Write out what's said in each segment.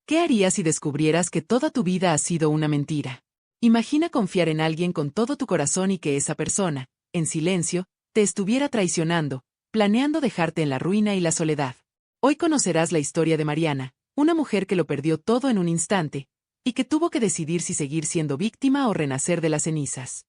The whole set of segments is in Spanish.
¿Qué harías si descubrieras que toda tu vida ha sido una mentira? Imagina confiar en alguien con todo tu corazón y que esa persona, en silencio, te estuviera traicionando, planeando dejarte en la ruina y la soledad. Hoy conocerás la historia de Mariana, una mujer que lo perdió todo en un instante, y que tuvo que decidir si seguir siendo víctima o renacer de las cenizas.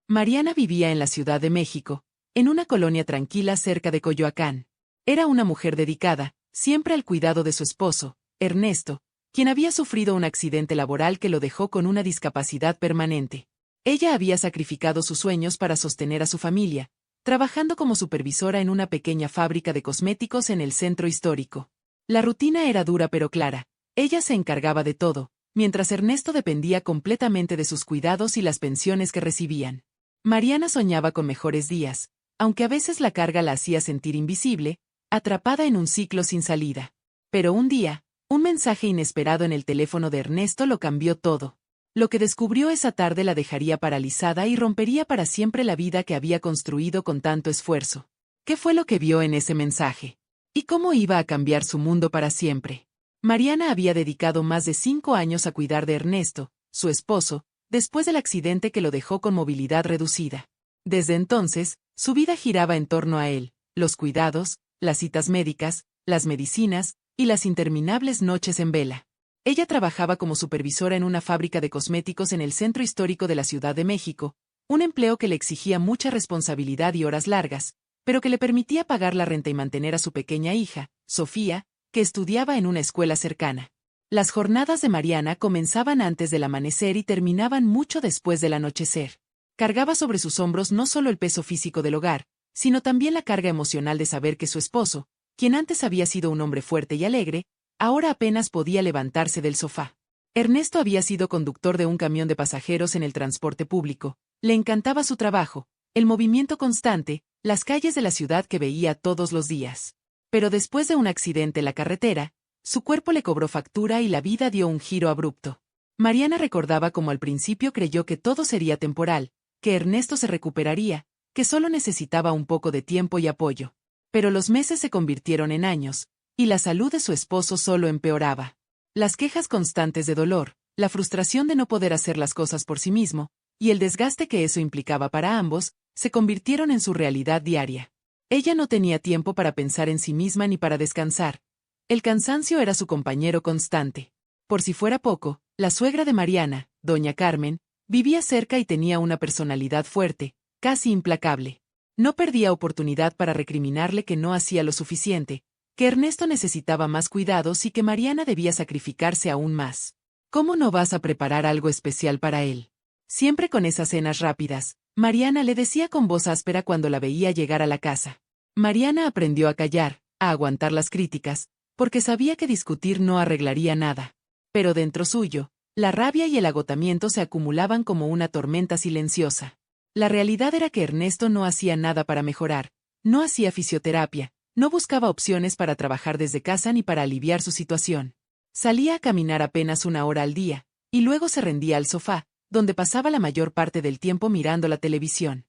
Mariana vivía en la Ciudad de México, en una colonia tranquila cerca de Coyoacán. Era una mujer dedicada, siempre al cuidado de su esposo, Ernesto, quien había sufrido un accidente laboral que lo dejó con una discapacidad permanente. Ella había sacrificado sus sueños para sostener a su familia, trabajando como supervisora en una pequeña fábrica de cosméticos en el centro histórico. La rutina era dura pero clara. Ella se encargaba de todo, mientras Ernesto dependía completamente de sus cuidados y las pensiones que recibían. Mariana soñaba con mejores días, aunque a veces la carga la hacía sentir invisible, atrapada en un ciclo sin salida. Pero un día, un mensaje inesperado en el teléfono de Ernesto lo cambió todo. Lo que descubrió esa tarde la dejaría paralizada y rompería para siempre la vida que había construido con tanto esfuerzo. ¿Qué fue lo que vio en ese mensaje? ¿Y cómo iba a cambiar su mundo para siempre? Mariana había dedicado más de 5 años a cuidar de Ernesto, su esposo, después del accidente que lo dejó con movilidad reducida. Desde entonces, su vida giraba en torno a él, los cuidados, las citas médicas, las medicinas, y las interminables noches en vela. Ella trabajaba como supervisora en una fábrica de cosméticos en el centro histórico de la Ciudad de México, un empleo que le exigía mucha responsabilidad y horas largas, pero que le permitía pagar la renta y mantener a su pequeña hija, Sofía, que estudiaba en una escuela cercana. Las jornadas de Mariana comenzaban antes del amanecer y terminaban mucho después del anochecer. Cargaba sobre sus hombros no solo el peso físico del hogar, sino también la carga emocional de saber que su esposo, quien antes había sido un hombre fuerte y alegre, ahora apenas podía levantarse del sofá. Ernesto había sido conductor de un camión de pasajeros en el transporte público. Le encantaba su trabajo, el movimiento constante, las calles de la ciudad que veía todos los días. Pero después de un accidente en la carretera, su cuerpo le cobró factura y la vida dio un giro abrupto. Mariana recordaba cómo al principio creyó que todo sería temporal, que Ernesto se recuperaría, que solo necesitaba un poco de tiempo y apoyo. Pero los meses se convirtieron en años, y la salud de su esposo solo empeoraba. Las quejas constantes de dolor, la frustración de no poder hacer las cosas por sí mismo, y el desgaste que eso implicaba para ambos, se convirtieron en su realidad diaria. Ella no tenía tiempo para pensar en sí misma ni para descansar. El cansancio era su compañero constante. Por si fuera poco, la suegra de Mariana, doña Carmen, vivía cerca y tenía una personalidad fuerte, casi implacable. No perdía oportunidad para recriminarle que no hacía lo suficiente, que Ernesto necesitaba más cuidados y que Mariana debía sacrificarse aún más. ¿Cómo no vas a preparar algo especial para él? Siempre con esas cenas rápidas, Mariana le decía con voz áspera cuando la veía llegar a la casa. Mariana aprendió a callar, a aguantar las críticas, porque sabía que discutir no arreglaría nada. Pero dentro suyo, la rabia y el agotamiento se acumulaban como una tormenta silenciosa. La realidad era que Ernesto no hacía nada para mejorar, no hacía fisioterapia, no buscaba opciones para trabajar desde casa ni para aliviar su situación. Salía a caminar apenas 1 hora al día, y luego se rendía al sofá, donde pasaba la mayor parte del tiempo mirando la televisión.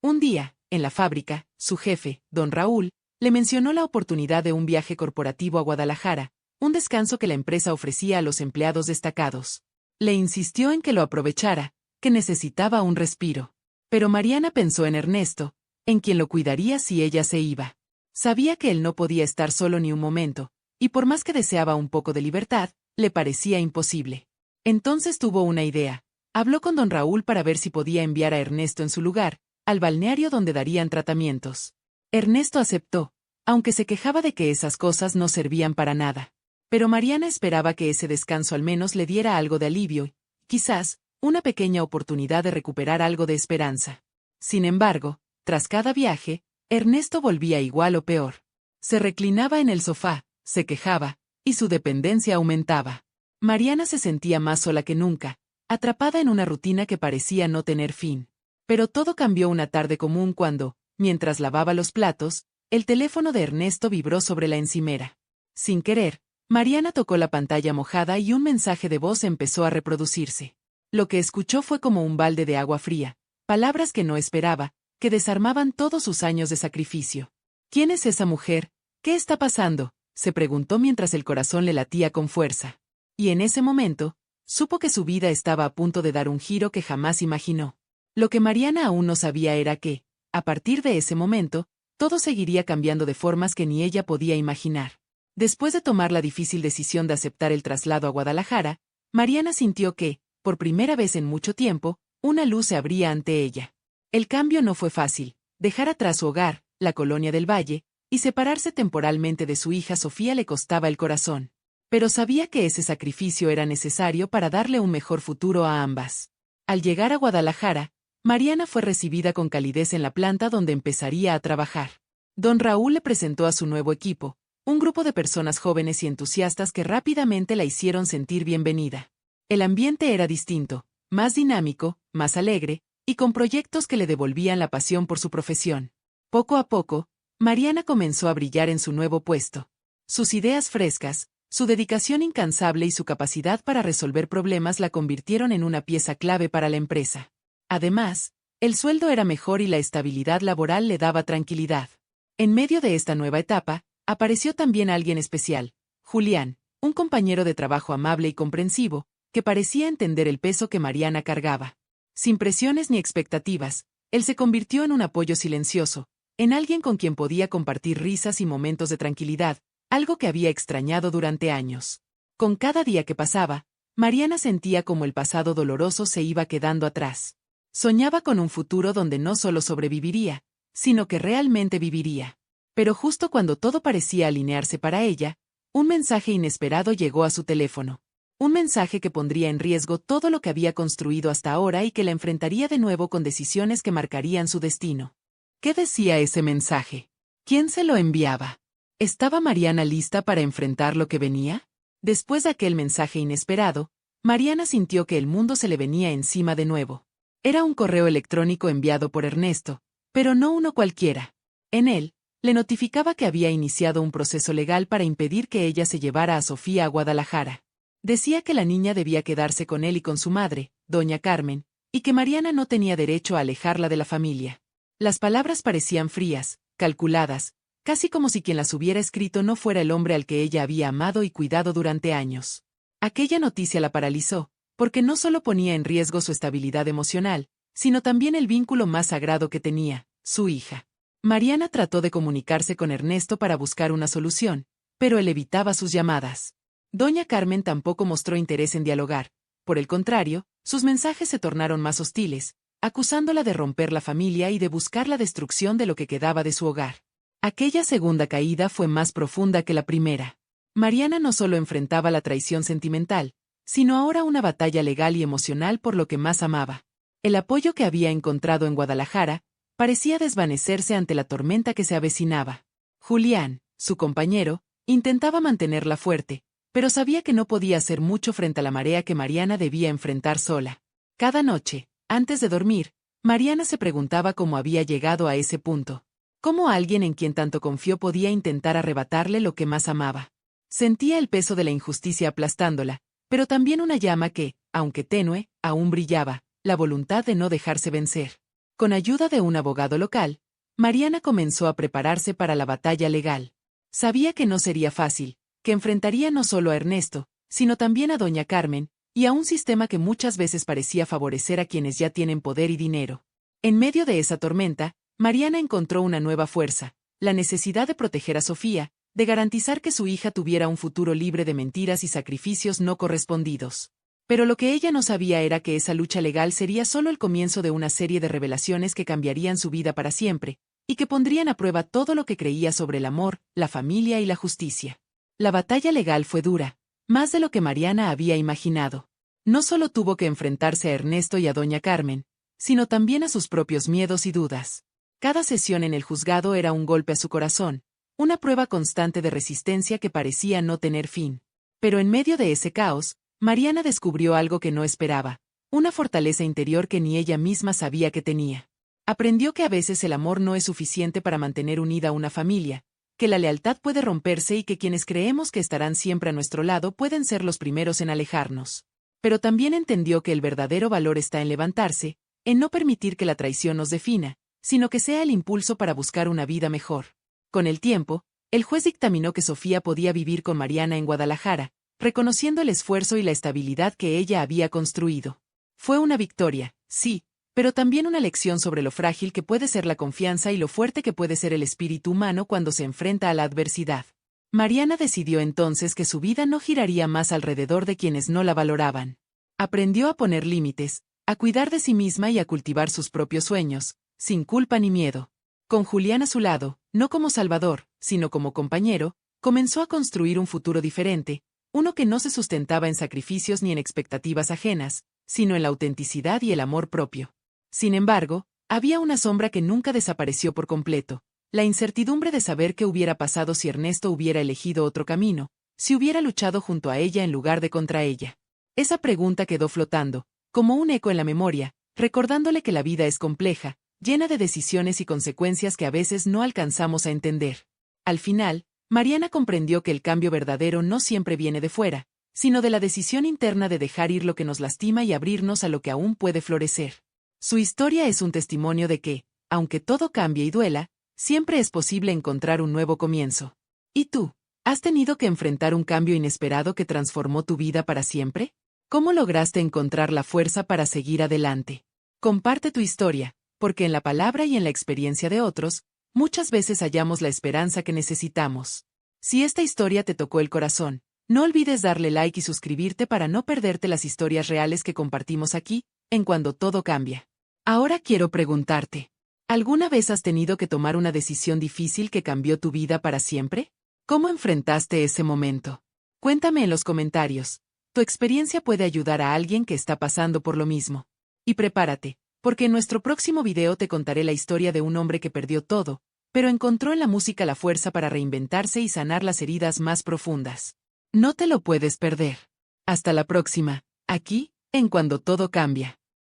Un día, en la fábrica, su jefe, don Raúl, le mencionó la oportunidad de un viaje corporativo a Guadalajara, un descanso que la empresa ofrecía a los empleados destacados. Le insistió en que lo aprovechara, que necesitaba un respiro. Pero Mariana pensó en Ernesto, en quien lo cuidaría si ella se iba. Sabía que él no podía estar solo ni un momento, y por más que deseaba un poco de libertad, le parecía imposible. Entonces tuvo una idea. Habló con don Raúl para ver si podía enviar a Ernesto en su lugar, al balneario donde darían tratamientos. Ernesto aceptó, aunque se quejaba de que esas cosas no servían para nada. Pero Mariana esperaba que ese descanso al menos le diera algo de alivio y, quizás, una pequeña oportunidad de recuperar algo de esperanza. Sin embargo, tras cada viaje, Ernesto volvía igual o peor. Se reclinaba en el sofá, se quejaba, y su dependencia aumentaba. Mariana se sentía más sola que nunca, atrapada en una rutina que parecía no tener fin. Pero todo cambió una tarde común cuando, mientras lavaba los platos, el teléfono de Ernesto vibró sobre la encimera. Sin querer, Mariana tocó la pantalla mojada y un mensaje de voz empezó a reproducirse. Lo que escuchó fue como un balde de agua fría, palabras que no esperaba, que desarmaban todos sus años de sacrificio. ¿Quién es esa mujer? ¿Qué está pasando?, se preguntó mientras el corazón le latía con fuerza. Y en ese momento, supo que su vida estaba a punto de dar un giro que jamás imaginó. Lo que Mariana aún no sabía era que, a partir de ese momento, todo seguiría cambiando de formas que ni ella podía imaginar. Después de tomar la difícil decisión de aceptar el traslado a Guadalajara, Mariana sintió que, por primera vez en mucho tiempo, una luz se abría ante ella. El cambio no fue fácil: dejar atrás su hogar, la colonia del Valle, y separarse temporalmente de su hija Sofía le costaba el corazón. Pero sabía que ese sacrificio era necesario para darle un mejor futuro a ambas. Al llegar a Guadalajara, Mariana fue recibida con calidez en la planta donde empezaría a trabajar. Don Raúl le presentó a su nuevo equipo, un grupo de personas jóvenes y entusiastas que rápidamente la hicieron sentir bienvenida. El ambiente era distinto, más dinámico, más alegre, y con proyectos que le devolvían la pasión por su profesión. Poco a poco, Mariana comenzó a brillar en su nuevo puesto. Sus ideas frescas, su dedicación incansable y su capacidad para resolver problemas la convirtieron en una pieza clave para la empresa. Además, el sueldo era mejor y la estabilidad laboral le daba tranquilidad. En medio de esta nueva etapa, apareció también alguien especial: Julián, un compañero de trabajo amable y comprensivo, que parecía entender el peso que Mariana cargaba. Sin presiones ni expectativas, él se convirtió en un apoyo silencioso, en alguien con quien podía compartir risas y momentos de tranquilidad, algo que había extrañado durante años. Con cada día que pasaba, Mariana sentía como el pasado doloroso se iba quedando atrás. Soñaba con un futuro donde no solo sobreviviría, sino que realmente viviría. Pero justo cuando todo parecía alinearse para ella, un mensaje inesperado llegó a su teléfono. Un mensaje que pondría en riesgo todo lo que había construido hasta ahora y que la enfrentaría de nuevo con decisiones que marcarían su destino. ¿Qué decía ese mensaje? ¿Quién se lo enviaba? ¿Estaba Mariana lista para enfrentar lo que venía? Después de aquel mensaje inesperado, Mariana sintió que el mundo se le venía encima de nuevo. Era un correo electrónico enviado por Ernesto, pero no uno cualquiera. En él, le notificaba que había iniciado un proceso legal para impedir que ella se llevara a Sofía a Guadalajara. Decía que la niña debía quedarse con él y con su madre, doña Carmen, y que Mariana no tenía derecho a alejarla de la familia. Las palabras parecían frías, calculadas, casi como si quien las hubiera escrito no fuera el hombre al que ella había amado y cuidado durante años. Aquella noticia la paralizó, porque no solo ponía en riesgo su estabilidad emocional, sino también el vínculo más sagrado que tenía, su hija. Mariana trató de comunicarse con Ernesto para buscar una solución, pero él evitaba sus llamadas. Doña Carmen tampoco mostró interés en dialogar. Por el contrario, sus mensajes se tornaron más hostiles, acusándola de romper la familia y de buscar la destrucción de lo que quedaba de su hogar. Aquella segunda caída fue más profunda que la primera. Mariana no solo enfrentaba la traición sentimental, sino ahora una batalla legal y emocional por lo que más amaba. El apoyo que había encontrado en Guadalajara parecía desvanecerse ante la tormenta que se avecinaba. Julián, su compañero, intentaba mantenerla fuerte, pero sabía que no podía hacer mucho frente a la marea que Mariana debía enfrentar sola. Cada noche, antes de dormir, Mariana se preguntaba cómo había llegado a ese punto. ¿Cómo alguien en quien tanto confió podía intentar arrebatarle lo que más amaba? Sentía el peso de la injusticia aplastándola, pero también una llama que, aunque tenue, aún brillaba, la voluntad de no dejarse vencer. Con ayuda de un abogado local, Mariana comenzó a prepararse para la batalla legal. Sabía que no sería fácil, que enfrentaría no solo a Ernesto, sino también a doña Carmen, y a un sistema que muchas veces parecía favorecer a quienes ya tienen poder y dinero. En medio de esa tormenta, Mariana encontró una nueva fuerza: la necesidad de proteger a Sofía, de garantizar que su hija tuviera un futuro libre de mentiras y sacrificios no correspondidos. Pero lo que ella no sabía era que esa lucha legal sería solo el comienzo de una serie de revelaciones que cambiarían su vida para siempre, y que pondrían a prueba todo lo que creía sobre el amor, la familia y la justicia. La batalla legal fue dura, más de lo que Mariana había imaginado. No solo tuvo que enfrentarse a Ernesto y a doña Carmen, sino también a sus propios miedos y dudas. Cada sesión en el juzgado era un golpe a su corazón, una prueba constante de resistencia que parecía no tener fin. Pero en medio de ese caos, Mariana descubrió algo que no esperaba: una fortaleza interior que ni ella misma sabía que tenía. Aprendió que a veces el amor no es suficiente para mantener unida una familia, que la lealtad puede romperse y que quienes creemos que estarán siempre a nuestro lado pueden ser los primeros en alejarnos. Pero también entendió que el verdadero valor está en levantarse, en no permitir que la traición nos defina, sino que sea el impulso para buscar una vida mejor. Con el tiempo, El juez dictaminó que Sofía podía vivir con Mariana en Guadalajara, reconociendo el esfuerzo y la estabilidad que ella había construido. Fue una victoria, sí, pero también una lección sobre lo frágil que puede ser la confianza y lo fuerte que puede ser el espíritu humano cuando se enfrenta a la adversidad. Mariana decidió entonces que su vida no giraría más alrededor de quienes no la valoraban. Aprendió a poner límites, a cuidar de sí misma y a cultivar sus propios sueños, sin culpa ni miedo. Con Julián a su lado, no como salvador, sino como compañero, comenzó a construir un futuro diferente, uno que no se sustentaba en sacrificios ni en expectativas ajenas, sino en la autenticidad y el amor propio. Sin embargo, había una sombra que nunca desapareció por completo, la incertidumbre de saber qué hubiera pasado si Ernesto hubiera elegido otro camino, si hubiera luchado junto a ella en lugar de contra ella. Esa pregunta quedó flotando, como un eco en la memoria, recordándole que la vida es compleja, llena de decisiones y consecuencias que a veces no alcanzamos a entender. Al final, Mariana comprendió que el cambio verdadero no siempre viene de fuera, sino de la decisión interna de dejar ir lo que nos lastima y abrirnos a lo que aún puede florecer. Su historia es un testimonio de que, aunque todo cambie y duela, siempre es posible encontrar un nuevo comienzo. ¿Y tú? ¿Has tenido que enfrentar un cambio inesperado que transformó tu vida para siempre? ¿Cómo lograste encontrar la fuerza para seguir adelante? Comparte tu historia, porque en la palabra y en la experiencia de otros, muchas veces hallamos la esperanza que necesitamos. Si esta historia te tocó el corazón, no olvides darle like y suscribirte para no perderte las historias reales que compartimos aquí, en Cuando Todo Cambia. Ahora quiero preguntarte, ¿alguna vez has tenido que tomar una decisión difícil que cambió tu vida para siempre? ¿Cómo enfrentaste ese momento? Cuéntame en los comentarios. Tu experiencia puede ayudar a alguien que está pasando por lo mismo. Y prepárate, porque en nuestro próximo video te contaré la historia de un hombre que perdió todo, pero encontró en la música la fuerza para reinventarse y sanar las heridas más profundas. No te lo puedes perder. Hasta la próxima, aquí, en Cuando Todo Cambia.